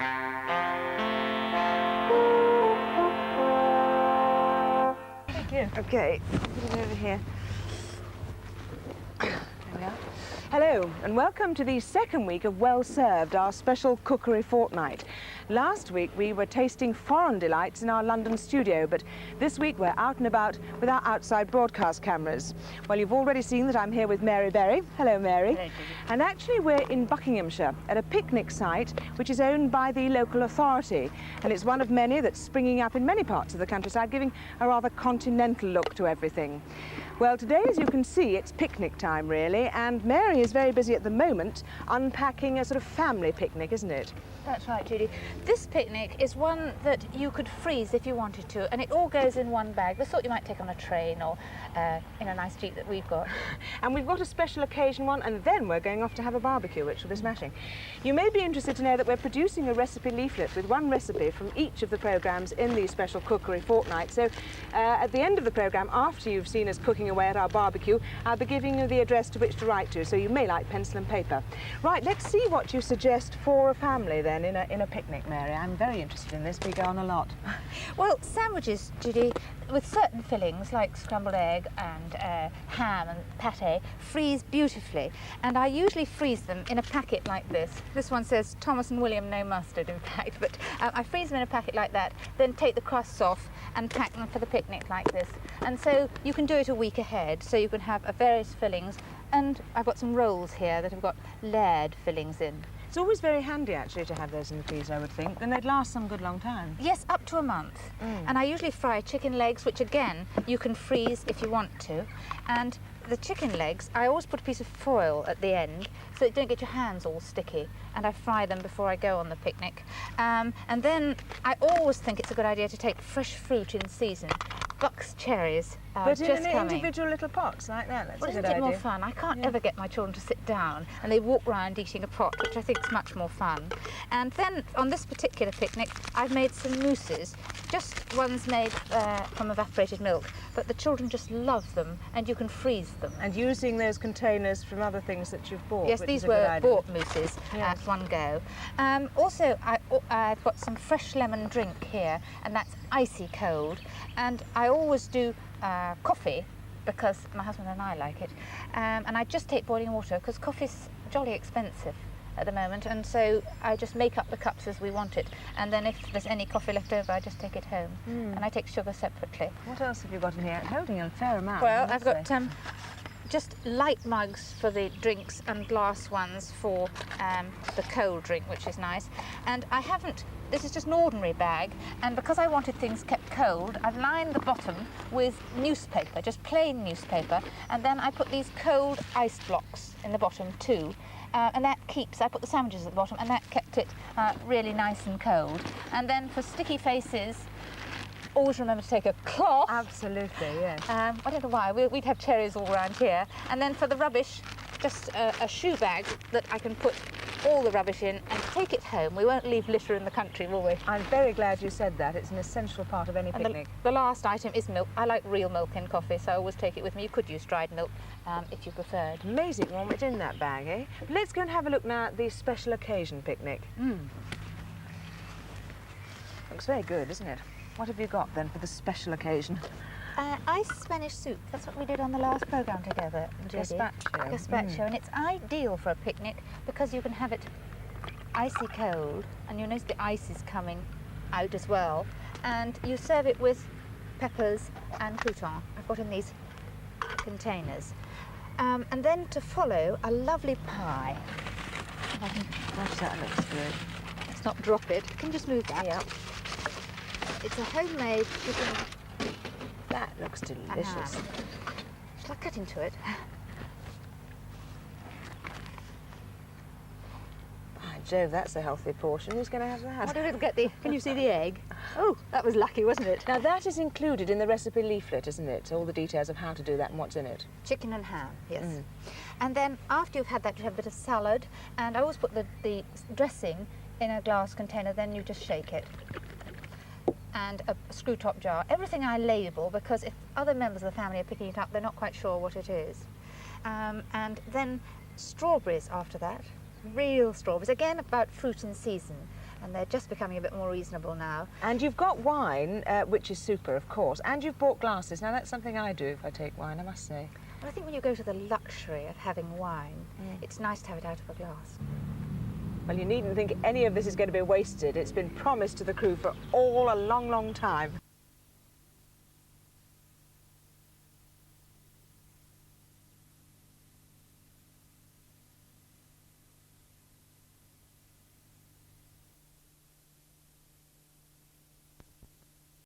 Thank you. Okay, put it over here. There we are. Hello, and welcome to the second week of Well Served, our special cookery fortnight. Last week we were tasting foreign delights in our London studio, but this week we're out and about with our outside broadcast cameras. Well, you've already seen that I'm here with Mary Berry. Hello, Mary. Hello, Judy. And actually we're in Buckinghamshire at a picnic site which is owned by the local authority, and it's one of many that's springing up in many parts of the countryside, giving a rather continental look to everything. Well, today, as you can see, it's picnic time, really, and Mary is very busy at the moment unpacking a sort of family picnic, isn't it? That's right, Judy. This picnic is one that you could freeze if you wanted to, and it all goes in one bag, the sort you might take on a train or in a nice Jeep that we've got. And we've got a special occasion one, and then we're going off to have a barbecue, which will be smashing. You may be interested to know that we're producing a recipe leaflet with one recipe from each of the programmes in the special cookery fortnight. So at the end of the programme, after you've seen us cooking away at our barbecue, I'll be giving you the address to which to write to, so you may like pencil and paper. Right, let's see what you suggest for a family then in a picnic, Mary. I'm very interested in this. We go on a lot. Well, sandwiches, Judy, with certain fillings like scrambled egg and ham and pâté, freeze beautifully. And I usually freeze them in a packet like this. This one says Thomas and William, no mustard, in fact. But I freeze them in a packet like that, then take the crusts off and pack them for the picnic like this. And so you can do it a week ahead, so you can have various fillings. And I've got some rolls here that have got layered fillings in. It's always very handy, actually, to have those in the freezer, I would think. Then they'd last some good long time. Yes, up to a month. And I usually fry chicken legs, which again, you can freeze if you want to. And the chicken legs, I always put a piece of foil at the end so you don't get your hands all sticky. And I fry them before I go on the picnic. And then I always think it's a good idea to take fresh fruit in season. Buck's cherries but just in coming. individual little pots like that, that's Well, a good isn't it idea. more fun? I can't ever get my children to sit down and they walk round eating a pot, which I think is much more fun. And then on this particular picnic, I've made some mousses, just ones made from evaporated milk, but the children just love them and you can freeze them. And using those containers from other things that you've bought. Yes, which these is a good were idea. bought mousses at one go. Also, I've got some fresh lemon drink here, and that's icy cold. And I always do coffee because my husband and I like it. And I just take boiling water because coffee's jolly expensive at the moment, and so I just make up the cups as we want it. And then if there's any coffee left over, I just take it home. And I take sugar separately. What else have you got in here? It's holding a fair amount. Well, I I've must got say. just light mugs for the drinks and glass ones for the cold drink, which is nice. And I haven't, this is just an ordinary bag, and because I wanted things kept cold, I've lined the bottom with newspaper, just plain newspaper, and then I put these cold ice blocks in the bottom too. And that keeps, I put the sandwiches at the bottom, and that kept it really nice and cold. And then for sticky faces, always remember to take a cloth. Absolutely, yes. I don't know why, we'd have cherries all around here. And then for the rubbish, just a shoe bag that I can put all the rubbish in and take it home. We won't leave litter in the country, will we? I'm very glad you said that. It's an essential part of any And picnic. the last item is milk. I like real milk in coffee, so I always take it with me. You could use dried milk if you preferred. Amazing one what's in that bag, eh? But let's go and have a look now at the special occasion picnic. Looks very good, doesn't it? What have you got then for the special occasion? Ice Spanish soup. That's what we did on the last programme together, Judy. Gazpacho. Gazpacho, and it's ideal for a picnic because you can have it icy cold, and you notice the ice is coming out as well, and you serve it with peppers and crouton. I've got in these containers. And then to follow, a lovely pie. Gosh, that looks good. Let's not drop it. Can you just move that? Yeah. It's a homemade chicken. That looks delicious. Shall I cut into it? By Jove, that's a healthy portion. Who's going to have that? What did it get the? Can you see the egg? Oh, that was lucky, wasn't it? Now that is included in the recipe leaflet, isn't it? All the details of how to do that and what's in it. Chicken and ham, yes. And then after you've had that, you have a bit of salad, and I always put the dressing in a glass container, then you just shake it. And a screw top jar. Everything I label, because if other members of the family are picking it up, they're not quite sure what it is. And then strawberries after that, real strawberries, again about fruit in season. and they're just becoming a bit more reasonable now. And you've got wine, which is super, of course, and you've bought glasses. Now, that's something I do if I take wine, I must say. Well, I think when you go to the luxury of having wine, it's nice to have it out of a glass. Well, you needn't think any of this is going to be wasted. It's been promised to the crew for all a long, long time.